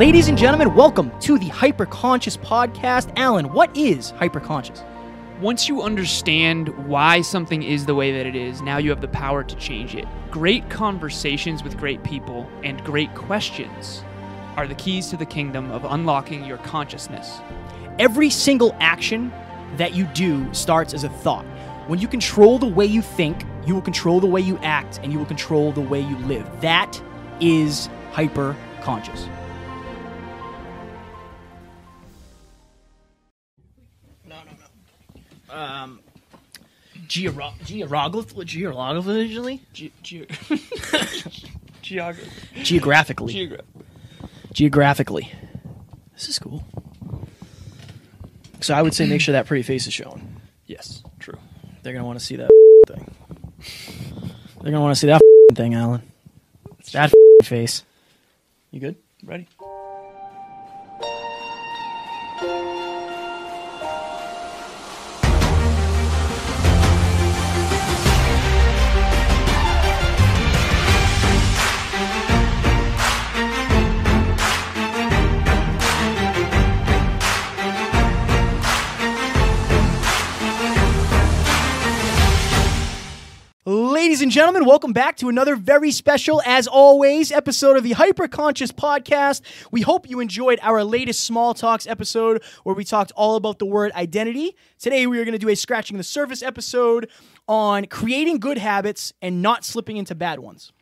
Ladies and gentlemen, welcome to the Hyperconscious Podcast. Alan, what is hyperconscious? Once you understand why something is the way that it is, now you have the power to change it. Great conversations with great people and great questions are the keys to the kingdom of unlocking your consciousness. Every single action that you do starts as a thought. When you control the way you think, you will control the way you act, and you will control the way you live. That is hyperconscious. Geographically. This is cool. So I would say make sure that pretty face is showing. Yes, true. They're going to want to see that thing. They're going to want to see that thing, Alan. That face. You good? Ready? Ladies and gentlemen, welcome back to another very special, as always, episode of the Hyperconscious Podcast. We hope you enjoyed our latest Small Talks episode where we talked all about the word identity. Today we are going to do a Scratching the Surface episode on creating good habits and not slipping into bad ones.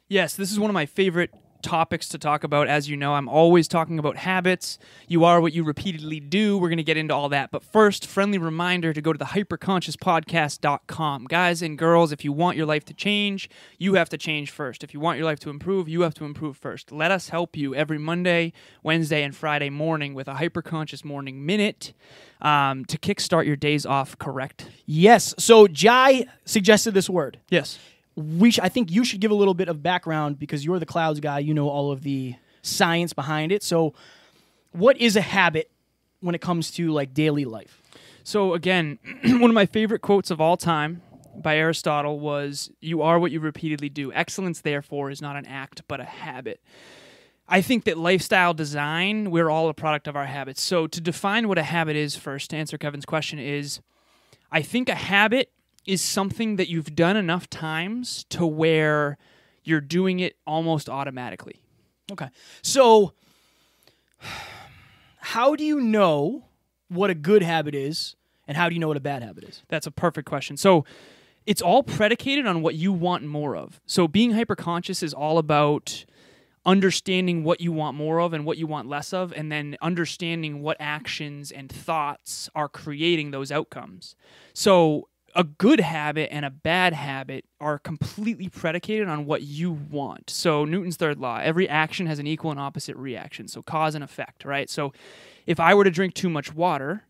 Yes, this is one of my favorite topics to talk about. As you know, I'm always talking about habits. You are what you repeatedly do. We're going to get into all that. But first, friendly reminder to go to the hyperconsciouspodcast.com. Guys and girls, if you want your life to change, you have to change first. If you want your life to improve, you have to improve first. Let us help you every Monday, Wednesday, and Friday morning with a Hyperconscious Morning Minute to kickstart your days off correct. Yes. So Jai suggested this word. Yes. I think you should give a little bit of background because you're the clouds guy. You know all of the science behind it. So what is a habit when it comes to like daily life? So again, one of my favorite quotes of all time by Aristotle was, "You are what you repeatedly do. Excellence, therefore, is not an act, but a habit." I think that lifestyle design, we're all a product of our habits. So to define what a habit is first, to answer Kevin's question, is I think a habit is something that you've done enough times to where you're doing it almost automatically. Okay. So how do you know what a good habit is and how do you know what a bad habit is? That's a perfect question. So it's all predicated on what you want more of. So being hyperconscious is all about understanding what you want more of and what you want less of, and then understanding what actions and thoughts are creating those outcomes. So a good habit and a bad habit are completely predicated on what you want. So Newton's third law, every action has an equal and opposite reaction. So cause and effect, right? So if I were to drink too much water,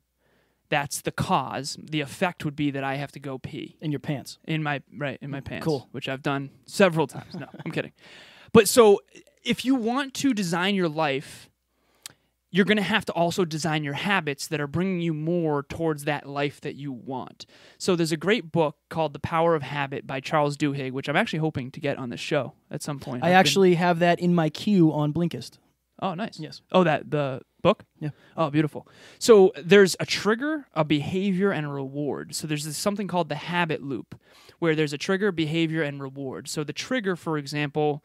that's the cause. The effect would be that I have to go pee. In your pants. In my pants. Cool. Which I've done several times. No, I'm kidding. But so if you want to design your life, you're going to have to also design your habits that are bringing you more towards that life that you want. So there's a great book called The Power of Habit by Charles Duhigg, which I'm actually hoping to get on the show at some point. I actually have that in my queue on Blinkist. Oh, nice. Yes. Oh, the book? Yeah. Oh, beautiful. So there's a trigger, a behavior, and a reward. So there's something called the habit loop, where there's a trigger, behavior, and reward. So the trigger, for example,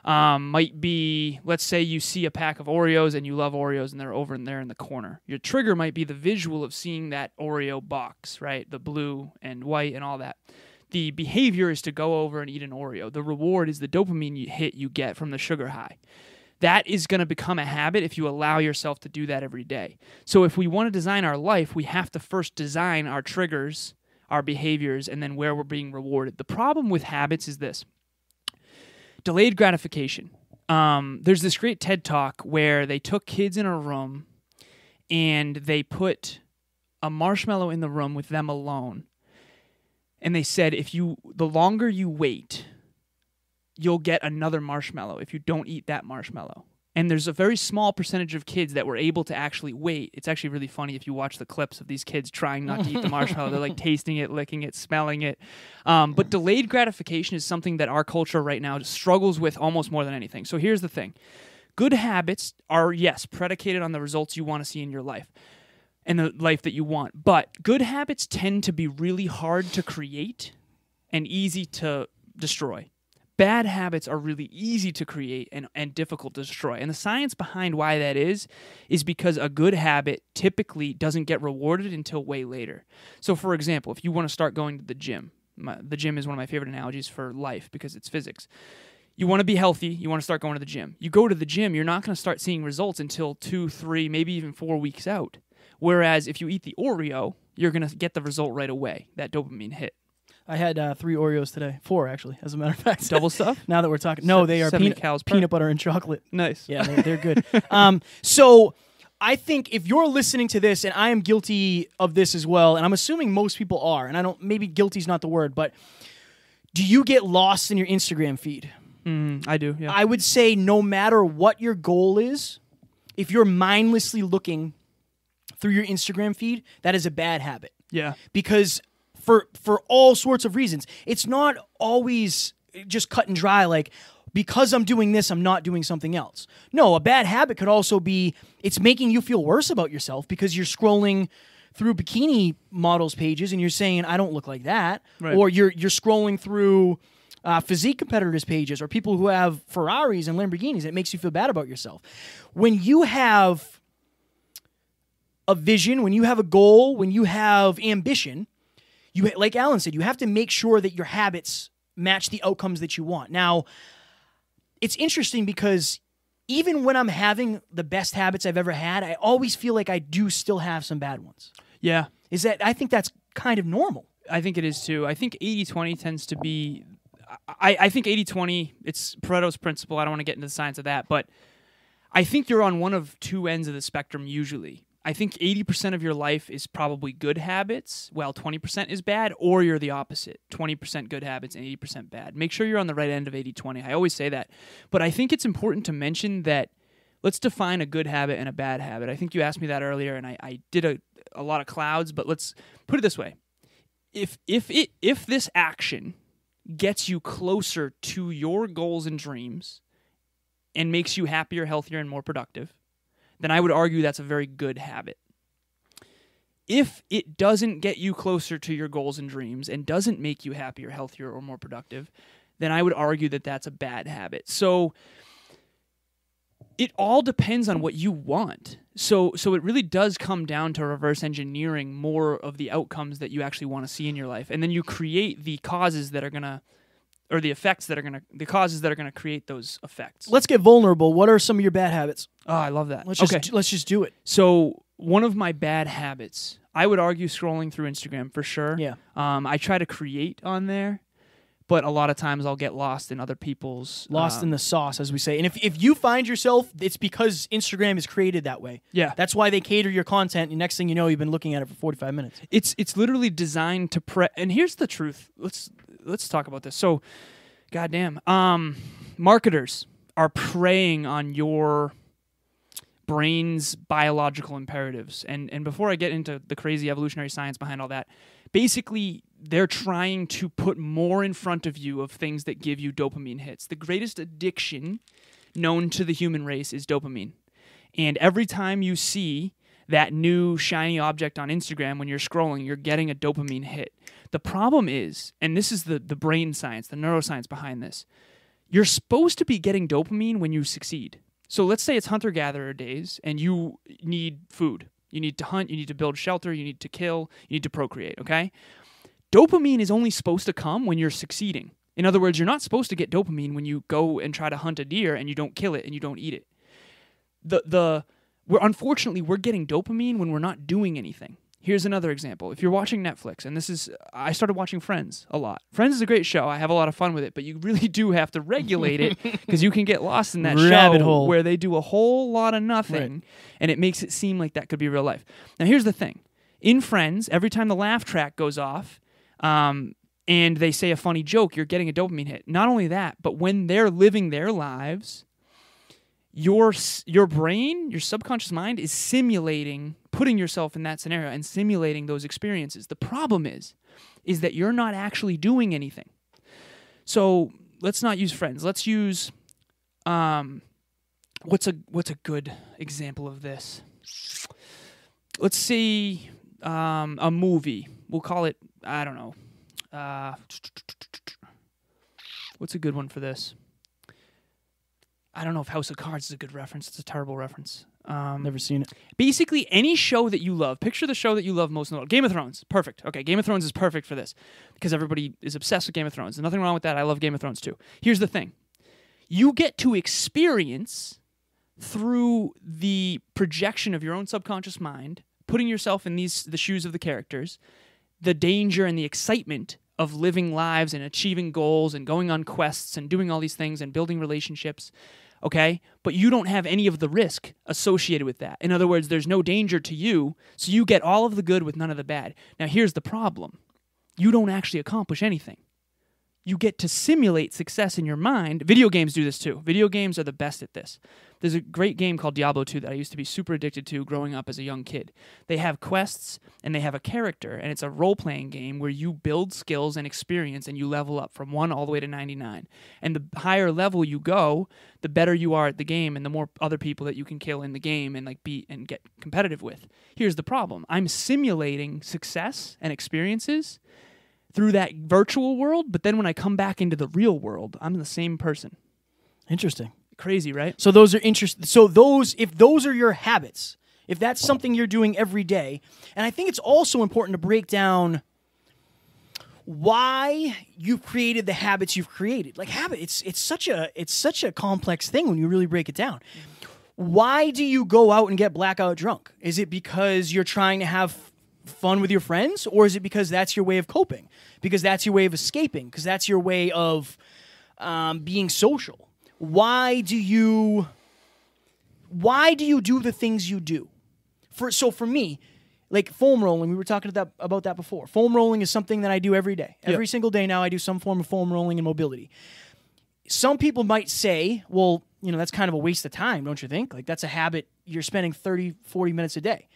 might be, let's say you see a pack of Oreos and you love Oreos and they're over there in the corner. Your trigger might be the visual of seeing that Oreo box, right? The blue and white and all that. The behavior is to go over and eat an Oreo. The reward is the dopamine hit you get from the sugar high. That is going to become a habit if you allow yourself to do that every day. So if we want to design our life, we have to first design our triggers, our behaviors, and then where we're being rewarded. The problem with habits is this. Delayed gratification. There's this great TED Talk where they took kids in a room and they put a marshmallow in the room with them alone. And they said, the longer you wait, you'll get another marshmallow if you don't eat that marshmallow. And there's a very small percentage of kids that were able to actually wait. It's actually really funny if you watch the clips of these kids trying not to eat the marshmallow. They're like tasting it, licking it, smelling it. But delayed gratification is something that our culture right now struggles with almost more than anything. So here's the thing. Good habits are, yes, predicated on the results you want to see in your life and the life that you want. But good habits tend to be really hard to create and easy to destroy. Bad habits are really easy to create and difficult to destroy. And the science behind why that is because a good habit typically doesn't get rewarded until way later. So, for example, if you want to start going to the gym, the gym is one of my favorite analogies for life because it's physics. You want to be healthy, you want to start going to the gym. You go to the gym, you're not going to start seeing results until 2, 3, maybe even 4 weeks out. Whereas if you eat the Oreo, you're going to get the result right away, that dopamine hit. I had 3 Oreos today. 4, actually, as a matter of fact. Double stuff? Now that we're talking. No, they are 70 cows per. peanut butter and chocolate. Nice. Yeah, they're good. So I think if you're listening to this, and I am guilty of this as well, and I'm assuming most people are, and maybe guilty is not the word, but do you get lost in your Instagram feed? I do, yeah. I would say no matter what your goal is, if you're mindlessly looking through your Instagram feed, that is a bad habit. Yeah. Because for all sorts of reasons, it's not always just cut and dry like, because I'm doing this, I'm not doing something else. No, a bad habit could also be it's making you feel worse about yourself because you're scrolling through bikini models pages and you're saying, I don't look like that. Right. Or you're scrolling through physique competitors pages or people who have Ferraris and Lamborghinis. It makes you feel bad about yourself. When you have a vision, when you have a goal, when you have ambition, you, like Alan said, you have to make sure that your habits match the outcomes that you want. Now, it's interesting because even when I'm having the best habits I've ever had, I always feel like I do still have some bad ones. Yeah. I think that's kind of normal. I think it is too. I think 80-20 tends to be... I think 80-20, it's Pareto's principle. I don't want to get into the science of that, but I think you're on one of 2 ends of the spectrum usually. I think 80% of your life is probably good habits, while 20% is bad, or you're the opposite, 20% good habits and 80% bad. Make sure you're on the right end of 80-20. I always say that. But I think it's important to mention that let's define a good habit and a bad habit. I think you asked me that earlier, and I did a lot of clouds, but let's put it this way. If this action gets you closer to your goals and dreams and makes you happier, healthier, and more productive, then I would argue that's a very good habit. If it doesn't get you closer to your goals and dreams and doesn't make you happier, healthier, or more productive, then I would argue that that's a bad habit. So it all depends on what you want. So it really does come down to reverse engineering more of the outcomes that you actually want to see in your life. And then you create the causes that are going to, or the effects that are going to, the causes that are going to create those effects. Let's get vulnerable. What are some of your bad habits? Oh, I love that. Let's just do it. So one of my bad habits, I would argue scrolling through Instagram for sure. Yeah. I try to create on there, but a lot of times I'll get lost in other people's... Lost in the sauce, as we say. And if you find yourself, it's because Instagram is created that way. Yeah. That's why they cater your content, and next thing you know, you've been looking at it for 45 minutes. It's literally designed to... And here's the truth. Let's talk about this. So, goddamn. Marketers are preying on your brain's biological imperatives. And before I get into the crazy evolutionary science behind all that, basically they're trying to put more in front of you of things that give you dopamine hits. The greatest addiction known to the human race is dopamine. And every time you see that new shiny object on Instagram when you're scrolling, you're getting a dopamine hit. The problem is, and this is the brain science, the neuroscience behind this, you're supposed to be getting dopamine when you succeed. So let's say it's hunter-gatherer days and you need food. You need to hunt, you need to build shelter, you need to kill, you need to procreate, okay? Dopamine is only supposed to come when you're succeeding. In other words, you're not supposed to get dopamine when you go and try to hunt a deer and you don't kill it and you don't eat it. Unfortunately, we're getting dopamine when we're not doing anything. Here's another example. If you're watching Netflix, and I started watching Friends a lot. Friends is a great show. I have a lot of fun with it, but you really do have to regulate it because you can get lost in that rabbit show hole where they do a whole lot of nothing, right, and it makes it seem like that could be real life. Now, here's the thing. In Friends, every time the laugh track goes off, and they say a funny joke, you're getting a dopamine hit. Not only that, but when they're living their lives, your brain, your subconscious mind is simulating, putting yourself in that scenario and simulating those experiences. The problem is that you're not actually doing anything. So let's not use Friends. Let's use, what's a good example of this? Let's see a movie. We'll call it, I don't know. What's a good one for this? I don't know if House of Cards is a good reference. It's a terrible reference. Never seen it. Basically, any show that you love. Picture the show that you love most in the world. Game of Thrones. Perfect. Okay, Game of Thrones is perfect for this because everybody is obsessed with Game of Thrones. There's nothing wrong with that. I love Game of Thrones too. Here's the thing. You get to experience through the projection of your own subconscious mind, putting yourself in the shoes of the characters, the danger and the excitement of living lives and achieving goals and going on quests and doing all these things and building relationships, okay? But you don't have any of the risk associated with that. In other words, there's no danger to you, so you get all of the good with none of the bad. Now, here's the problem. You don't actually accomplish anything. You get to simulate success in your mind. Video games do this too. Video games are the best at this. There's a great game called Diablo 2 that I used to be super addicted to growing up as a young kid. They have quests and they have a character, and it's a role-playing game where you build skills and experience and you level up from 1 all the way to 99. And the higher level you go, the better you are at the game and the more other people that you can kill in the game and like beat and get competitive with. Here's the problem. I'm simulating success and experiences through that virtual world, but then when I come back into the real world, I'm the same person. Interesting. Crazy, right? So those are interesting. So if those are your habits, if that's something you're doing every day, and I think it's also important to break down why you've created the habits you've created. Like it's such a complex thing when you really break it down. Why do you go out and get blackout drunk? Is it because you're trying to have fun with your friends, or is it because that's your way of coping? Because that's your way of escaping? Because that's your way of being social? Why do you do the things you do? For me, like foam rolling, we were talking about that before. Foam rolling is something that I do every day. Every single day now I do some form of foam rolling and mobility. Some people might say, well, that's kind of a waste of time, don't you think? Like that's a habit you're spending 30, 40 minutes a day.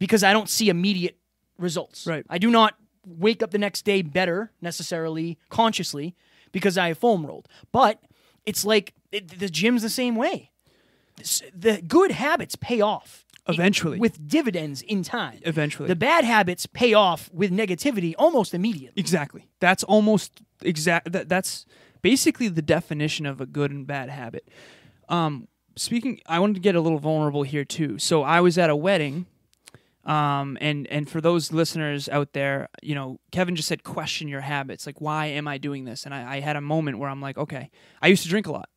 Because I don't see immediate results. Right. I do not wake up the next day better, necessarily, consciously, because I have foam rolled. But it's like the gym's the same way. The good habits pay off. Eventually. With dividends in time. Eventually. The bad habits pay off with negativity almost immediately. Exactly. That's almost that's basically the definition of a good and bad habit. I wanted to get a little vulnerable here too. So I was at a wedding. And for those listeners out there, Kevin just said, question your habits. Like, why am I doing this? And I had a moment where I'm like, okay, I used to drink a lot.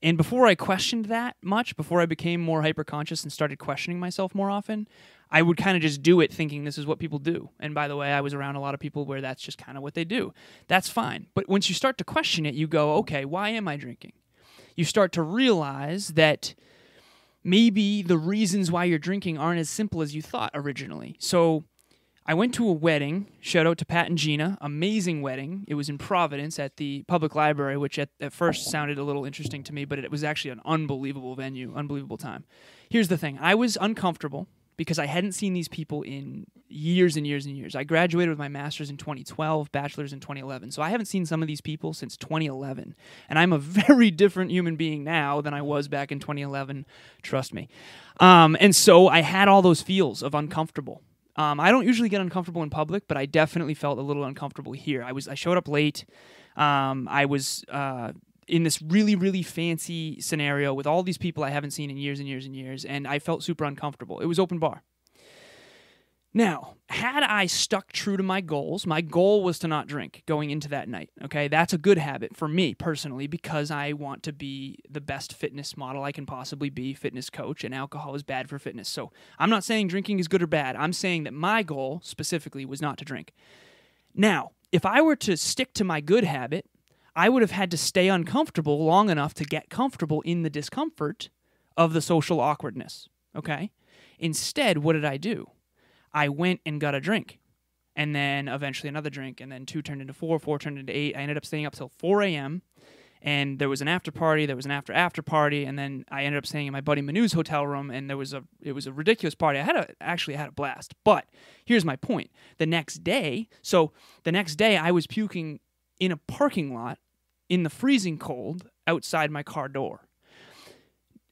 And before I questioned that much, before I became more hyper-conscious and started questioning myself more often, I would kind of just do it thinking this is what people do. And by the way, I was around a lot of people where that's just kind of what they do. That's fine. But once you start to question it, you go, okay, why am I drinking? You start to realize that maybe the reasons why you're drinking aren't as simple as you thought originally. So I went to a wedding. Shout out to Pat and Gina. Amazing wedding. It was in Providence at the public library, which at first sounded a little interesting to me, but it was actually an unbelievable venue, unbelievable time. Here's the thing. I was uncomfortable because I hadn't seen these people in years and years and years. I graduated with my master's in 2012, bachelor's in 2011. So I haven't seen some of these people since 2011. And I'm a very different human being now than I was back in 2011, trust me. And so I had all those feels of uncomfortable. I don't usually get uncomfortable in public, but I definitely felt a little uncomfortable here. I showed up late. I was in this really, really fancy scenario with all these people I haven't seen in years and years and years, and I felt super uncomfortable. It was open bar. Now, had I stuck true to my goals, my goal was to not drink going into that night, okay? That's a good habit for me personally because I want to be the best fitness model I can possibly be, fitness coach, and alcohol is bad for fitness. So I'm not saying drinking is good or bad. I'm saying that my goal specifically was not to drink. Now, if I were to stick to my good habit, I would have had to stay uncomfortable long enough to get comfortable in the discomfort of the social awkwardness, okay? Instead, what did I do? I went and got a drink, and then eventually another drink, and then 2 turned into 4, 4 turned into 8. I ended up staying up till 4 a.m., and there was an after party, there was an after party, and then I ended up staying in my buddy Manu's hotel room, and it was a ridiculous party. I actually had a blast, but here's my point. The next day I was puking in a parking lot in the freezing cold outside my car door.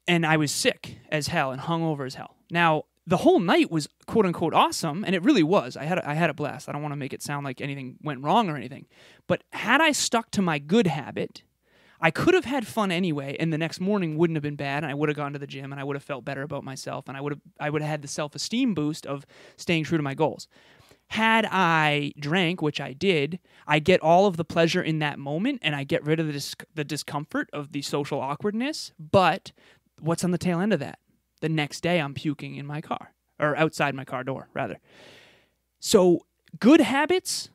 and I was sick as hell and hungover as hell. Now, the whole night was quote unquote awesome, and it really was. I had a blast. I don't want to make it sound like anything went wrong or anything. But had I stuck to my good habit, I could have had fun anyway, and the next morning wouldn't have been bad, and I would have gone to the gym, and I would have felt better about myself, and I would have had the self-esteem boost of staying true to my goals. Had I drank, which I did, I get all of the pleasure in that moment, and I get rid of the discomfort of the social awkwardness. But what's on the tail end of that? The next day, I'm puking in my car, or outside my car door, rather. So good habits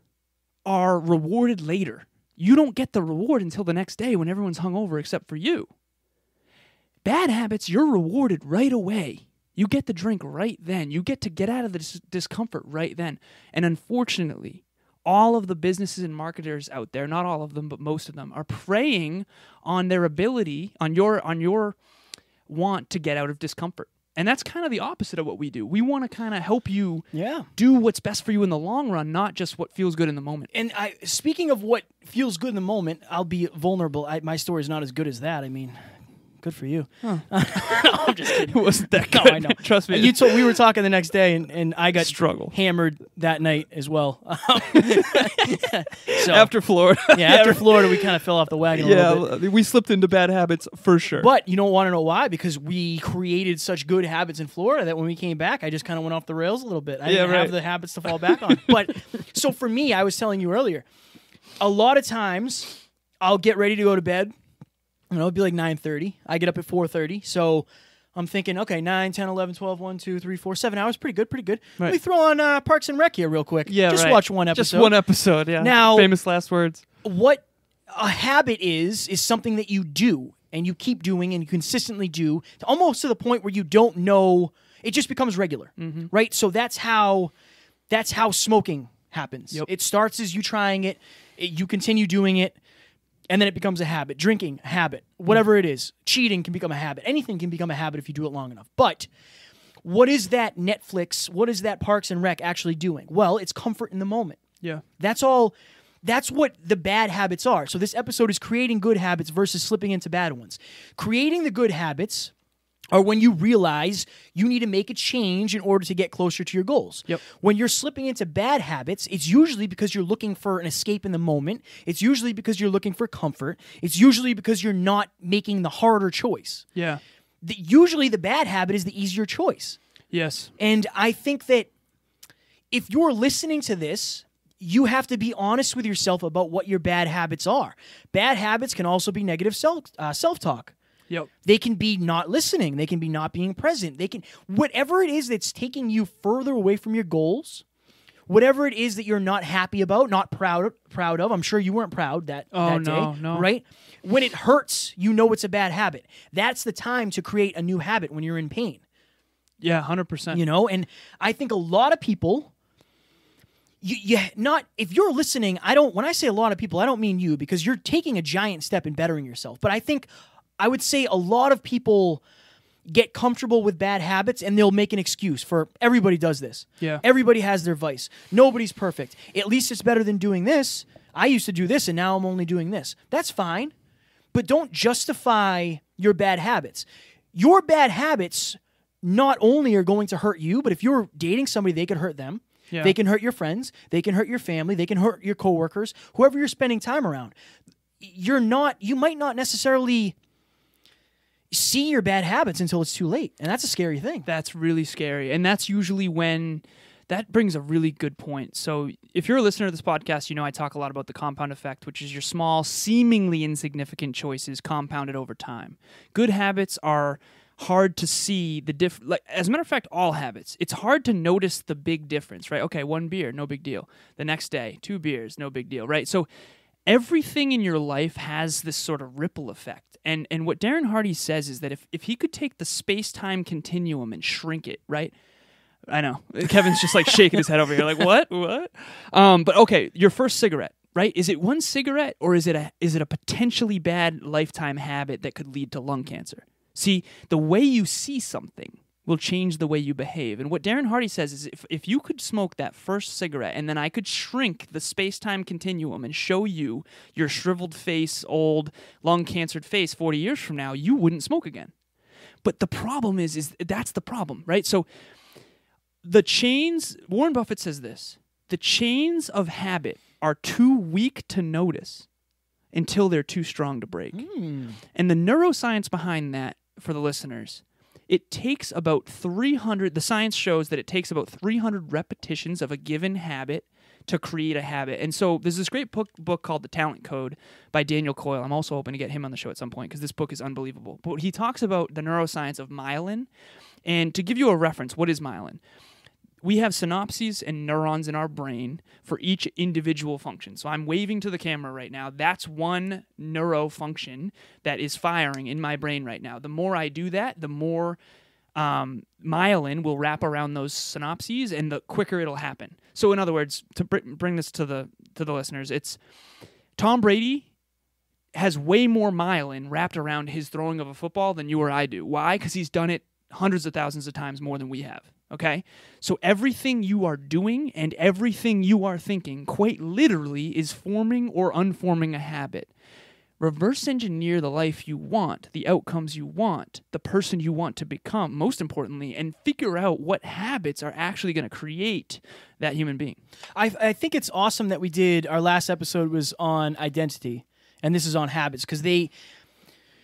are rewarded later. You don't get the reward until the next day when everyone's hungover except for you. Bad habits, you're rewarded right away. You get the drink right then. You get to get out of the discomfort right then. And unfortunately, all of the businesses and marketers out there, not all of them, but most of them, are preying on their ability, on your want to get out of discomfort. And that's kind of the opposite of what we do. We want to kind of help you do what's best for you in the long run, not just what feels good in the moment. And speaking of what feels good in the moment, I'll be vulnerable. My story is not as good as that. I mean, good for you. Huh. No, I'm just kidding. It wasn't that good. No, I know. Trust me. We were talking the next day, and I got hammered that night as well. So, after Florida. After Florida, we kind of fell off the wagon a little bit. We slipped into bad habits for sure. But you don't want to know why? Because we created such good habits in Florida that when we came back, I just kind of went off the rails a little bit. I didn't have the habits to fall back on. But so for me, I was telling you earlier, a lot of times I'll get ready to go to bed. It'd be like 9:30. I get up at 4:30. So I'm thinking, okay, 9, 10, 11, 12, 1, 2, 3, 4, 7 hours. Pretty good. Right. Let me throw on Parks and Rec here real quick. Yeah, just watch one episode. Just one episode, yeah. Now, famous last words. What a habit is something that you do and you keep doing and you consistently do almost to the point where you don't know. It just becomes regular, right? So that's how smoking happens. Yep. It starts as you trying it, you continue doing it, and then it becomes a habit. Drinking, a habit. Whatever it is. Cheating can become a habit. Anything can become a habit if you do it long enough. But what is that Netflix, what is that Parks and Rec actually doing? Well, it's comfort in the moment. Yeah. That's all. That's what the bad habits are. So this episode is creating good habits versus slipping into bad ones. Creating the good habits are when you realize you need to make a change in order to get closer to your goals. Yep. When you're slipping into bad habits, it's usually because you're looking for an escape in the moment. It's usually because you're looking for comfort. It's usually because you're not making the harder choice. Yeah. Usually the bad habit is the easier choice. Yes. And I think that if you're listening to this, you have to be honest with yourself about what your bad habits are. Bad habits can also be negative self-talk. Yep. They can be not listening. They can be not being present. They can whatever it is that's taking you further away from your goals, whatever it is that you're not happy about, not proud of. I'm sure you weren't proud that day, no. right? When it hurts, you know it's a bad habit. That's the time to create a new habit when you're in pain. Yeah, 100%. You know, and I think a lot of people if you're listening, when I say a lot of people, I don't mean you because you're taking a giant step in bettering yourself. But I would say a lot of people get comfortable with bad habits and they'll make an excuse for everybody does this. Yeah. Everybody has their vice. Nobody's perfect. At least it's better than doing this. I used to do this and now I'm only doing this. That's fine. But don't justify your bad habits. Your bad habits not only are going to hurt you, but if you're dating somebody, they could hurt them. Yeah. They can hurt your friends. They can hurt your family. They can hurt your coworkers. Whoever you're spending time around. You might not necessarily see your bad habits until it's too late. And that's a scary thing. That's really scary. And that's usually when that brings a really good point. So if you're a listener to this podcast, you know I talk a lot about the compound effect, which is your small, seemingly insignificant choices compounded over time. Good habits are hard to see the difference. Like, as a matter of fact, all habits. It's hard to notice the big difference, right? Okay, 1 beer, no big deal. The next day, 2 beers, no big deal, right? So everything in your life has this sort of ripple effect. And what Darren Hardy says is that if he could take the space-time continuum and shrink it, right? I know. Kevin's just like shaking his head over here like, what? But okay, your first cigarette, right? Is it one cigarette or is it a potentially bad lifetime habit that could lead to lung cancer? See, the way you see something will change the way you behave. And what Darren Hardy says is if you could smoke that first cigarette and then I could shrink the space-time continuum and show you your shriveled face, old, lung-cancered face 40 years from now, you wouldn't smoke again. But the problem is that's the problem, right? So the chains, Warren Buffett says this, the chains of habit are too weak to notice until they're too strong to break. And the neuroscience behind that, for the listeners, it takes about 300, the science shows that it takes about 300 repetitions of a given habit to create a habit. And so there's this great book called The Talent Code by Daniel Coyle. I'm also hoping to get him on the show at some point because this book is unbelievable. But he talks about the neuroscience of myelin. And to give you a reference, what is myelin? We have synapses and neurons in our brain for each individual function. So I'm waving to the camera right now. That's one neurofunction that is firing in my brain right now. The more I do that, the more myelin will wrap around those synapses, and the quicker it'll happen. So in other words, to bring this to the listeners, it's Tom Brady has way more myelin wrapped around his throwing of a football than you or I do. Why? Because he's done it hundreds of thousands of times more than we have. Okay? So everything you are doing and everything you are thinking, quite literally, is forming or unforming a habit. Reverse engineer the life you want, the outcomes you want, the person you want to become, most importantly, and figure out what habits are actually going to create that human being. I think it's awesome that we did, our last episode was on identity, and this is on habits, because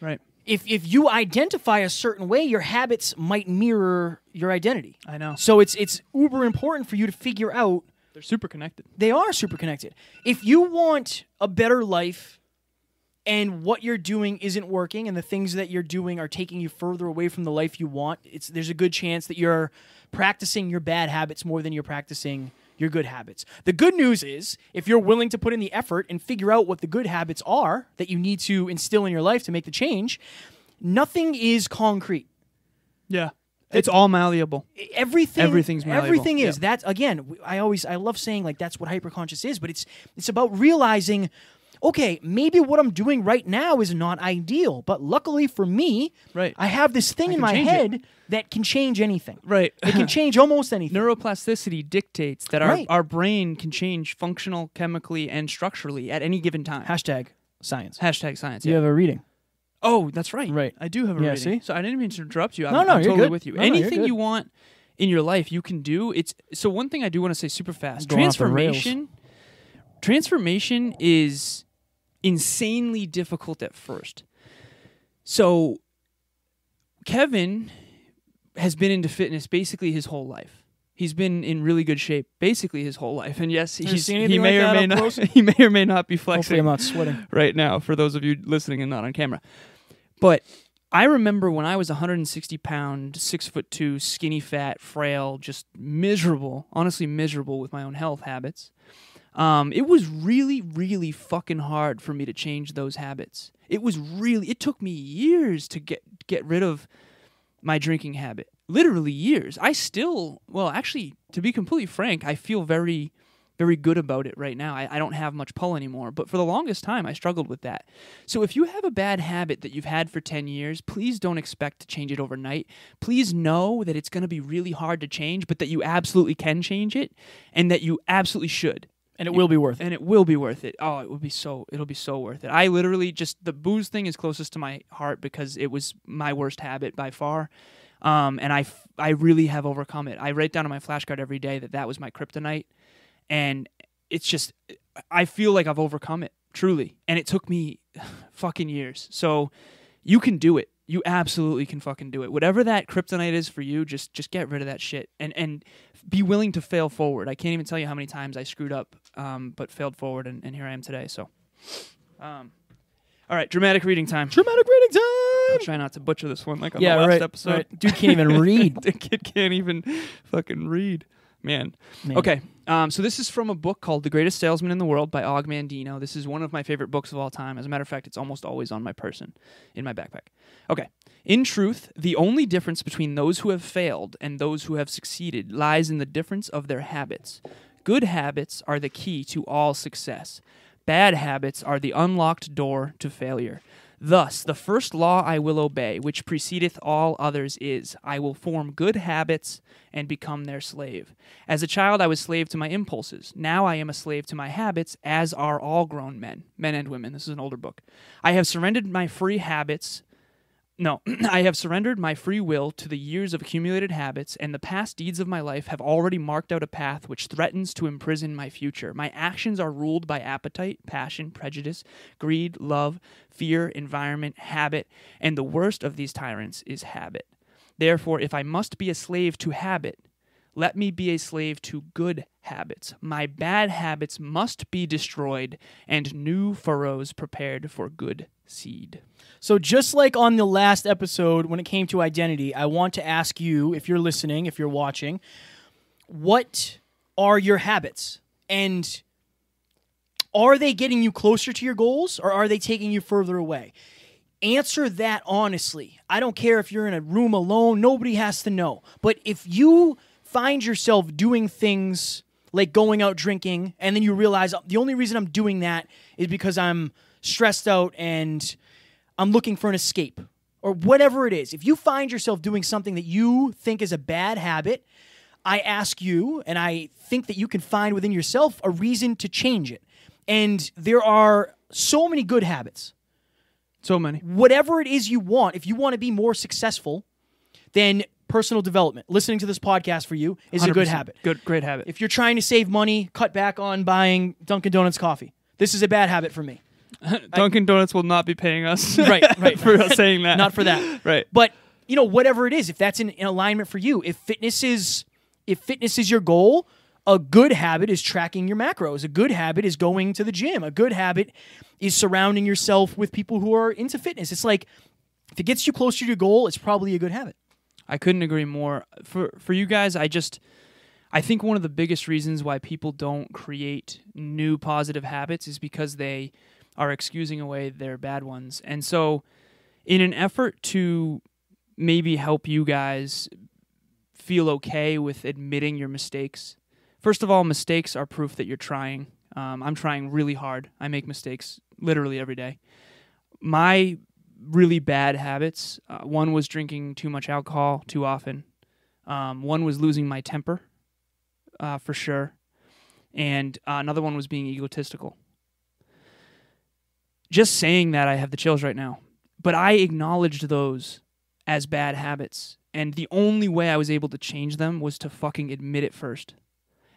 Right. If you identify a certain way, your habits might mirror your identity. I know. So it's uber important for you to figure out. They're super connected. They are super connected. If you want a better life and what you're doing isn't working and the things that you're doing are taking you further away from the life you want, there's a good chance that you're practicing your bad habits more than you're practicing your good habits. The good news is, if you're willing to put in the effort and figure out what the good habits are that you need to instill in your life to make the change, nothing is concrete. Yeah. It's all malleable. Everything's malleable. Everything is. Yep. That's, again, I love saying, like, that's what hyperconscious is, but it's about realizing, okay, maybe what I'm doing right now is not ideal, but luckily for me, right, I have this thing in my head that can change anything. Right. It can change almost anything. Neuroplasticity dictates that our brain can change functional, chemically, and structurally at any given time. Hashtag science. Hashtag science. You have a reading. Oh, that's right. Right. I do have a reading. See? So I didn't mean to interrupt you. No, I'm you're totally good. with you. No, Anything you're you want in your life, you can do. So one thing I do want to say super fast. Transformation is insanely difficult at first. So Kevin has been into fitness basically his whole life. He's been in really good shape basically his whole life. And yes, he may or may not be flexing. Hopefully I'm not sweating right now for those of you listening and not on camera. But I remember when I was 160 pound, 6'2", skinny fat, frail, just miserable, honestly miserable with my own health habits. It was really, really fucking hard for me to change those habits. It took me years to get rid of my drinking habit. Literally years. Actually, to be completely frank, I feel very, very good about it right now. I don't have much pull anymore, but for the longest time, I struggled with that. So if you have a bad habit that you've had for 10 years, please don't expect to change it overnight. Please know that it's going to be really hard to change, but that you absolutely can change it, and that you absolutely should. And it will be worth it. And it will be worth it. Oh, it'll be so worth it. I literally the booze thing is closest to my heart because it was my worst habit by far. And I really have overcome it. I write down on my flashcard every day that was my kryptonite. And it's just, I feel like I've overcome it, truly. And it took me fucking years. So you can do it. You absolutely can fucking do it. Whatever that kryptonite is for you, just get rid of that shit and be willing to fail forward. I can't even tell you how many times I screwed up, but failed forward, and here I am today. So, all right, dramatic reading time. I'll try not to butcher this one like on the last episode. Right. Dude can't even read. The kid can't even fucking read. Man. Okay, so this is from a book called The Greatest Salesman in the World by Og Mandino. This is one of my favorite books of all time. As a matter of fact, it's almost always on my person in my backpack. Okay. In truth, the only difference between those who have failed and those who have succeeded lies in the difference of their habits. Good habits are the key to all success. Bad habits are the unlocked door to failure. Thus, the first law I will obey, which precedeth all others, is, I will form good habits and become their slave. As a child, I was slave to my impulses. Now I am a slave to my habits, as are all grown men and women. This is an older book. I have surrendered my free habits. No, I have surrendered my free will to the years of accumulated habits, and the past deeds of my life have already marked out a path which threatens to imprison my future. My actions are ruled by appetite, passion, prejudice, greed, love, fear, environment, habit, and the worst of these tyrants is habit. Therefore, if I must be a slave to habit, let me be a slave to good habits. My bad habits must be destroyed, and new furrows prepared for good seed. So just like on the last episode when it came to identity, I want to ask you, if you're listening, if you're watching, what are your habits? And are they getting you closer to your goals, or are they taking you further away? Answer that honestly. I don't care if you're in a room alone. Nobody has to know. But if you find yourself doing things like going out drinking, and then you realize the only reason I'm doing that is because I'm stressed out and I'm looking for an escape, or whatever it is. If you find yourself doing something that you think is a bad habit, I ask you, and I think that you can find within yourself a reason to change it. And there are so many good habits. So many. Whatever it is you want, if you want to be more successful, then personal development, listening to this podcast for you is a good habit. Great habit. If you're trying to save money, cut back on buying Dunkin' Donuts coffee. This is a bad habit for me. Dunkin' Donuts will not be paying us right for saying that. Not for that. Right. But, whatever it is, if that's in alignment for you, if fitness is your goal, a good habit is tracking your macros. A good habit is going to the gym. A good habit is surrounding yourself with people who are into fitness. It's like, if it gets you closer to your goal, it's probably a good habit. I couldn't agree more. For you guys, I think one of the biggest reasons why people don't create new positive habits is because they are excusing away their bad ones. And so in an effort to maybe help you guys feel okay with admitting your mistakes, first of all, mistakes are proof that you're trying. I'm trying really hard. I make mistakes literally every day. My really bad habits, one was drinking too much alcohol too often. One was losing my temper, for sure. And another one was being egotistical. Just saying that, I have the chills right now. But I acknowledged those as bad habits. And the only way I was able to change them was to fucking admit it first.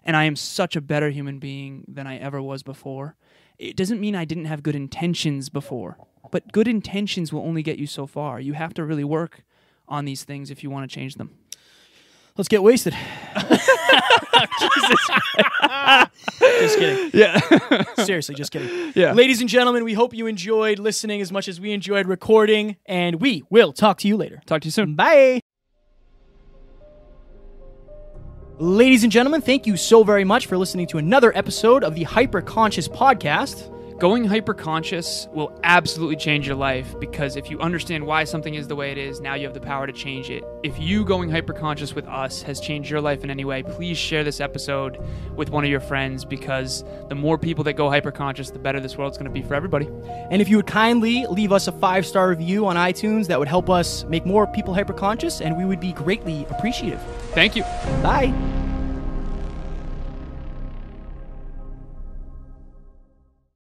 And I am such a better human being than I ever was before. It doesn't mean I didn't have good intentions before. But good intentions will only get you so far. You have to really work on these things if you want to change them. Let's get wasted. Jesus. Just kidding. Yeah. Seriously, just kidding. Yeah. Ladies and gentlemen, we hope you enjoyed listening as much as we enjoyed recording, and we will talk to you later. Talk to you soon. Bye. Ladies and gentlemen, thank you so very much for listening to another episode of the Hyper Conscious Podcast. Going hyper-conscious will absolutely change your life, because if you understand why something is the way it is, now you have the power to change it. If you going hyper-conscious with us has changed your life in any way, please share this episode with one of your friends, because the more people that go hyper-conscious, the better this world's going to be for everybody. And if you would kindly leave us a 5-star review on iTunes, that would help us make more people hyper-conscious, and we would be greatly appreciative. Thank you. Bye.